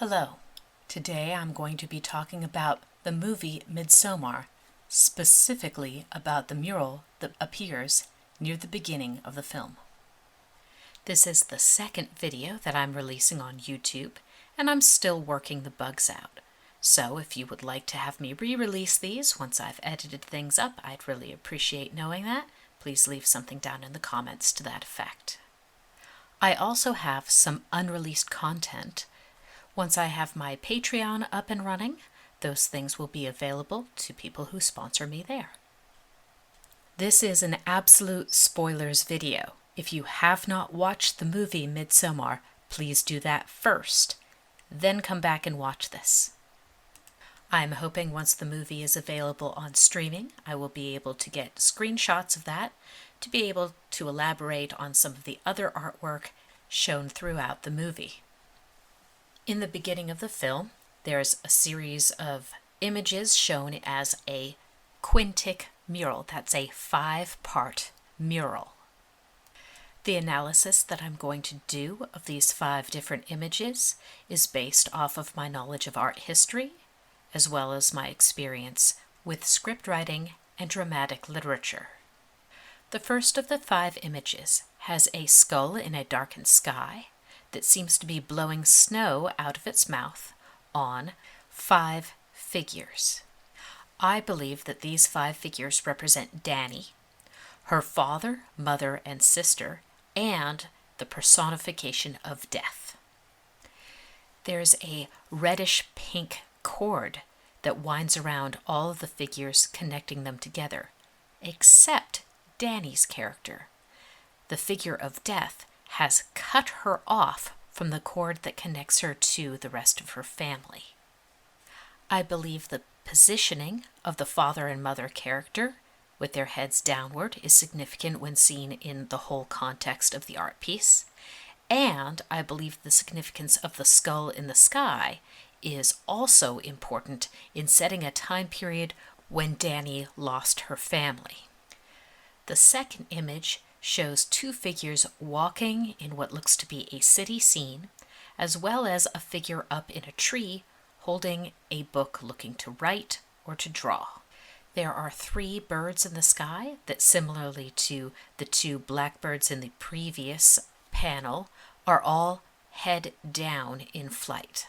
Hello. Today I'm going to be talking about the movie Midsommar, specifically about the mural that appears near the beginning of the film. This is the second video that I'm releasing on YouTube, and I'm still working the bugs out. So if you would like to have me re-release these once I've edited things up, I'd really appreciate knowing that. Please leave something down in the comments to that effect. I also have some unreleased content. Once I have my Patreon up and running, those things will be available to people who sponsor me there. This is an absolute spoilers video. If you have not watched the movie Midsommar, please do that first, then come back and watch this. I'm hoping once the movie is available on streaming, I will be able to get screenshots of that to be able to elaborate on some of the other artwork shown throughout the movie. In the beginning of the film, there's a series of images shown as a Quintic Mural. That's a 5-part mural. The analysis that I'm going to do of these 5 different images is based off of my knowledge of art history, as well as my experience with script writing and dramatic literature. The first of the 5 images has a skull in a darkened sky that seems to be blowing snow out of its mouth on 5 figures. I believe that these 5 figures represent Dani, her father, mother, and sister, and the personification of death. There's a reddish-pink cord that winds around all of the figures, connecting them together, except Dani's character. The figure of death has cut her off from the cord that connects her to the rest of her family. I believe the positioning of the father and mother character with their heads downward is significant when seen in the whole context of the art piece, and I believe the significance of the skull in the sky is also important in setting a time period when Dani lost her family. The second image shows 2 figures walking in what looks to be a city scene, as well as a figure up in a tree holding a book looking to write or to draw. There are 3 birds in the sky that, similarly to the 2 blackbirds in the previous panel, are all head down in flight.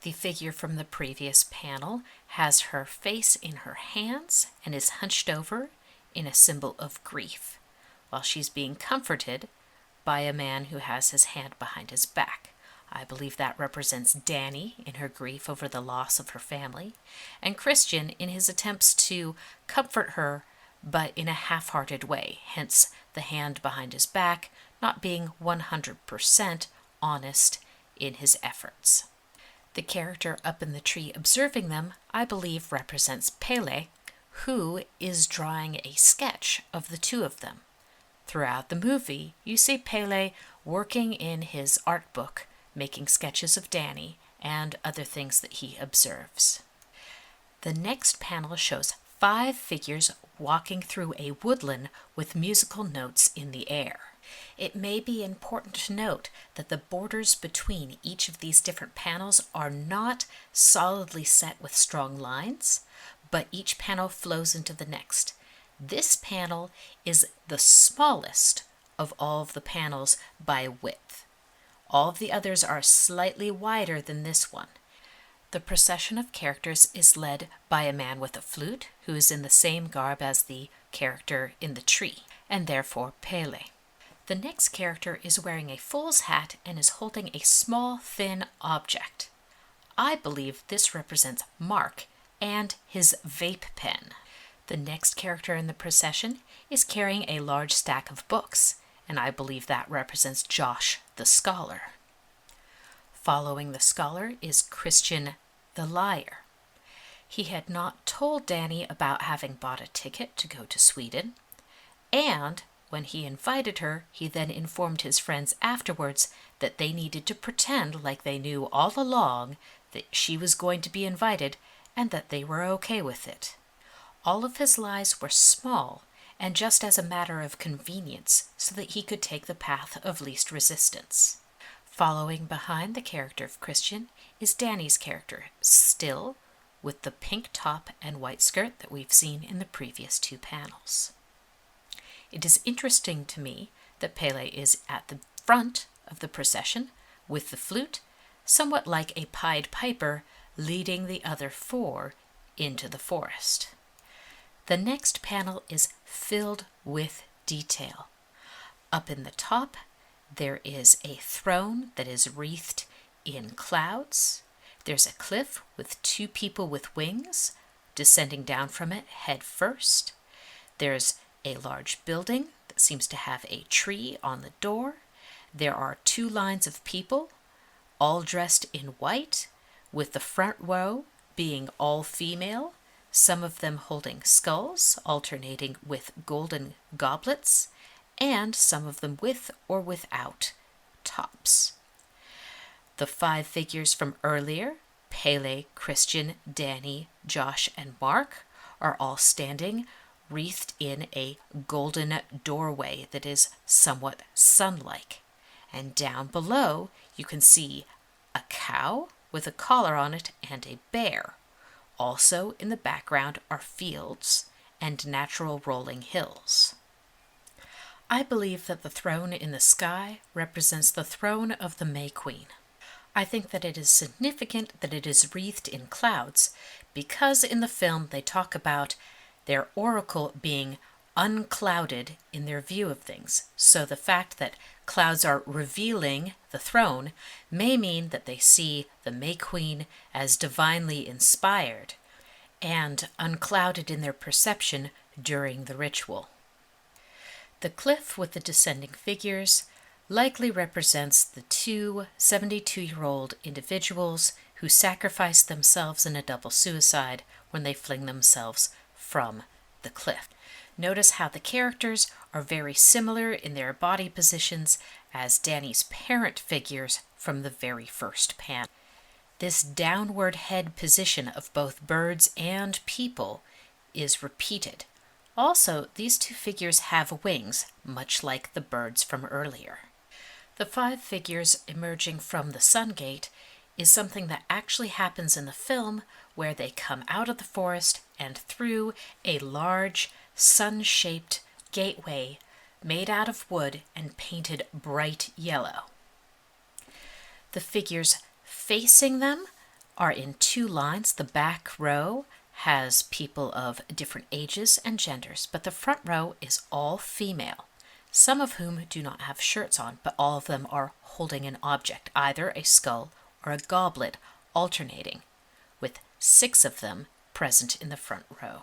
The figure from the previous panel has her face in her hands and is hunched over in a symbol of grief, while she's being comforted by a man who has his hand behind his back. I believe that represents Dani in her grief over the loss of her family, and Christian in his attempts to comfort her, but in a half-hearted way, hence the hand behind his back, not being 100% honest in his efforts. The character up in the tree observing them, I believe, represents Pele, who is drawing a sketch of the 2 of them. Throughout the movie, you see Pele working in his art book, making sketches of Dani and other things that he observes. The next panel shows 5 figures walking through a woodland with musical notes in the air. It may be important to note that the borders between each of these different panels are not solidly set with strong lines, but each panel flows into the next. This panel is the smallest of all of the panels by width. All of the others are slightly wider than this one. The procession of characters is led by a man with a flute, who is in the same garb as the character in the tree, and therefore Pele. The next character is wearing a fool's hat and is holding a small, thin object. I believe this represents Mark and his vape pen. The next character in the procession is carrying a large stack of books, and I believe that represents Josh the scholar. Following the scholar is Christian the liar. He had not told Dani about having bought a ticket to go to Sweden, and when he invited her, he then informed his friends afterwards that they needed to pretend like they knew all along that she was going to be invited and that they were okay with it. All of his lies were small and just as a matter of convenience so that he could take the path of least resistance. Following behind the character of Christian is Danny's character, still with the pink top and white skirt that we've seen in the previous two panels. It is interesting to me that Pele is at the front of the procession with the flute, somewhat like a Pied Piper leading the other four into the forest. The next panel is filled with detail. Up in the top, there is a throne that is wreathed in clouds. There's a cliff with two people with wings descending down from it head first. There's a large building that seems to have a tree on the door. There are two lines of people, all dressed in white, with the front row being all female, some of them holding skulls, alternating with golden goblets, and some of them with or without tops. The 5 figures from earlier, Pele, Christian, Danny, Josh, and Mark, are all standing wreathed in a golden doorway that is somewhat sun-like. And down below, you can see a cow with a collar on it and a bear. Also in the background are fields and natural rolling hills. I believe that the throne in the sky represents the throne of the May Queen. I think that it is significant that it is wreathed in clouds because in the film they talk about their oracle being unclouded in their view of things. So the fact that clouds are revealing the throne may mean that they see the May Queen as divinely inspired and unclouded in their perception during the ritual. The cliff with the descending figures likely represents the two 72-year-old individuals who sacrifice themselves in a double suicide when they fling themselves from the cliff. Notice how the characters are very similar in their body positions as Danny's parent figures from the very first panel. This downward head position of both birds and people is repeated. Also, these two figures have wings, much like the birds from earlier. The 5 figures emerging from the sun gate is something that actually happens in the film where they come out of the forest and through a large sun-shaped gateway made out of wood and painted bright yellow. The figures facing them are in 2 lines. The back row has people of different ages and genders, but the front row is all female, some of whom do not have shirts on, but all of them are holding an object, either a skull or a goblet, alternating, with 6 of them present in the front row.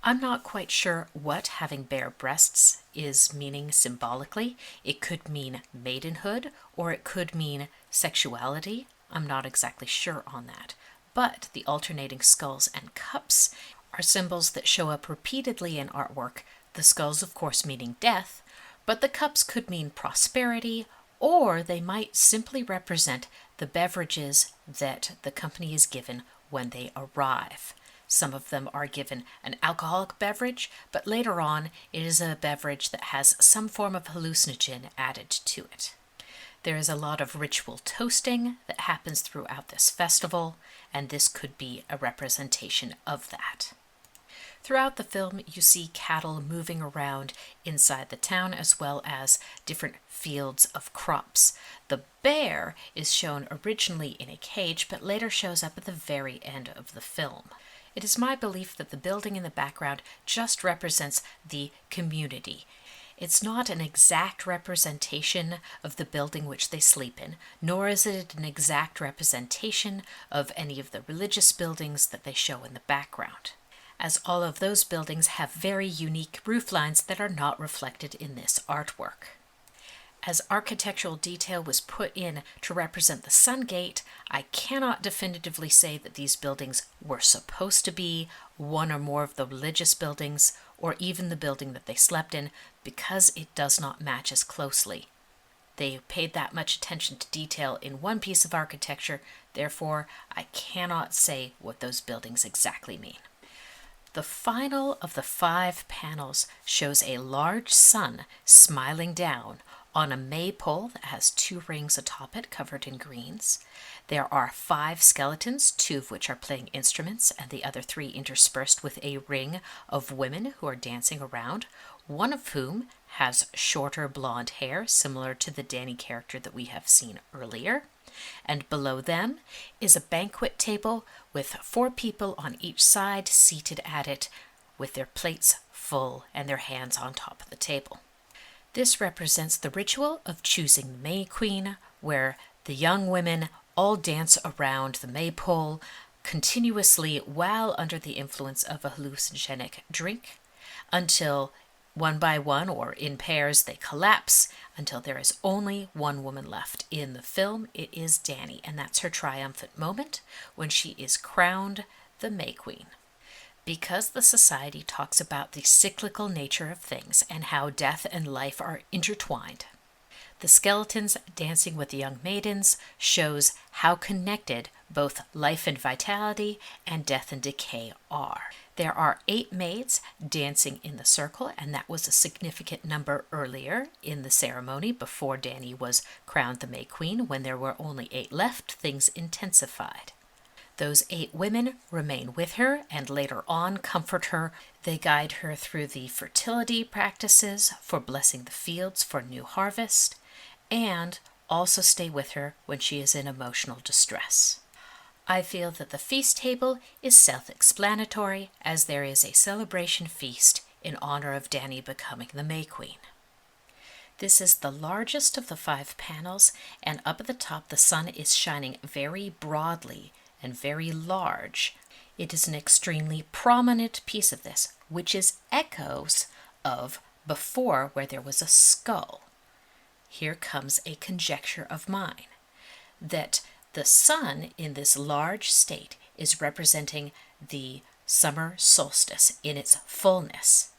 I'm not quite sure what having bare breasts is meaning symbolically. It could mean maidenhood or it could mean sexuality. I'm not exactly sure on that. But the alternating skulls and cups are symbols that show up repeatedly in artwork, the skulls of course meaning death, but the cups could mean prosperity, or they might simply represent the beverages that the company is given when they arrive. Some of them are given an alcoholic beverage, but later on it is a beverage that has some form of hallucinogen added to it. There is a lot of ritual toasting that happens throughout this festival, and this could be a representation of that. Throughout the film, you see cattle moving around inside the town as well as different fields of crops. The bear is shown originally in a cage, but later shows up at the very end of the film. It is my belief that the building in the background just represents the community. It's not an exact representation of the building which they sleep in, nor is it an exact representation of any of the religious buildings that they show in the background, as all of those buildings have very unique roof lines that are not reflected in this artwork. As architectural detail was put in to represent the sun gate, I cannot definitively say that these buildings were supposed to be one or more of the religious buildings, or even the building that they slept in, because it does not match as closely. They paid that much attention to detail in one piece of architecture, therefore I cannot say what those buildings exactly mean. The final of the 5 panels shows a large sun smiling down, on a maypole that has 2 rings atop it covered in greens. There are 5 skeletons, 2 of which are playing instruments, and the other 3 interspersed with a ring of women who are dancing around, one of whom has shorter blonde hair, similar to the Danny character that we have seen earlier. And below them is a banquet table with 4 people on each side seated at it with their plates full and their hands on top of the table. This represents the ritual of choosing the May Queen, where the young women all dance around the maypole continuously while under the influence of a hallucinogenic drink until one by one or in pairs they collapse until there is only one woman left. In the film, it is Danny, and that's her triumphant moment when she is crowned the May Queen. Because the society talks about the cyclical nature of things and how death and life are intertwined, the skeletons dancing with the young maidens shows how connected both life and vitality and death and decay are. There are 8 maids dancing in the circle, and that was a significant number earlier in the ceremony before Danny was crowned the May Queen. When there were only 8 left, things intensified. Those 8 women remain with her and later on comfort her. They guide her through the fertility practices for blessing the fields for new harvest, and also stay with her when she is in emotional distress. I feel that the feast table is self-explanatory, as there is a celebration feast in honor of Danny becoming the May Queen. This is the largest of the 5 panels, and up at the top the sun is shining very broadly and very large. It is an extremely prominent piece of this, which is echoes of before, where there was a skull. Here comes a conjecture of mine, that the sun in this large state is representing the summer solstice in its fullness,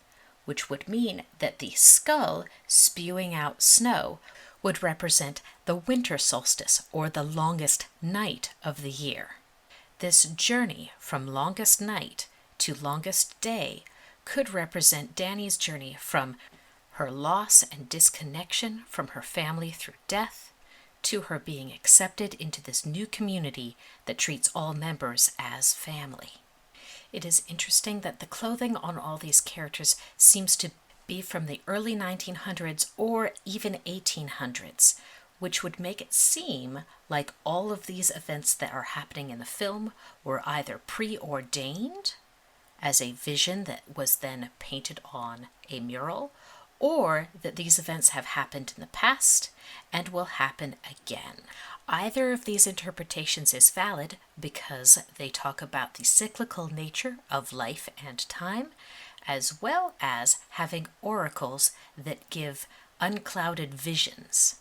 which would mean that the skull spewing out snow would represent the winter solstice, or the longest night of the year. This journey from longest night to longest day could represent Danny's journey from her loss and disconnection from her family through death to her being accepted into this new community that treats all members as family. It is interesting that the clothing on all these characters seems to be from the early 1900s or even 1800s, which would make it seem like all of these events that are happening in the film were either preordained as a vision that was then painted on a mural, or that these events have happened in the past and will happen again. Either of these interpretations is valid because they talk about the cyclical nature of life and time, as well as having oracles that give unclouded visions.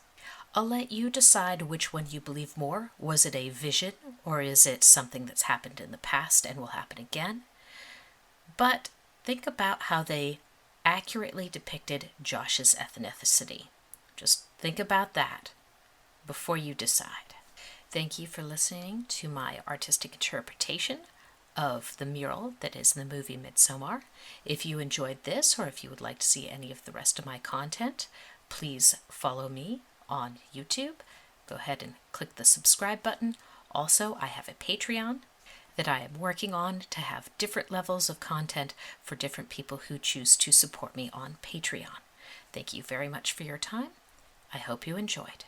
I'll let you decide which one you believe more. Was it a vision, or is it something that's happened in the past and will happen again? But think about how they accurately depicted Josh's ethnicity. Just think about that before you decide. Thank you for listening to my artistic interpretation of the mural that is in the movie Midsommar. If you enjoyed this, or if you would like to see any of the rest of my content, please follow me on YouTube. Go ahead and click the subscribe button. Also, I have a Patreon that I am working on to have different levels of content for different people who choose to support me on Patreon. Thank you very much for your time. I hope you enjoyed.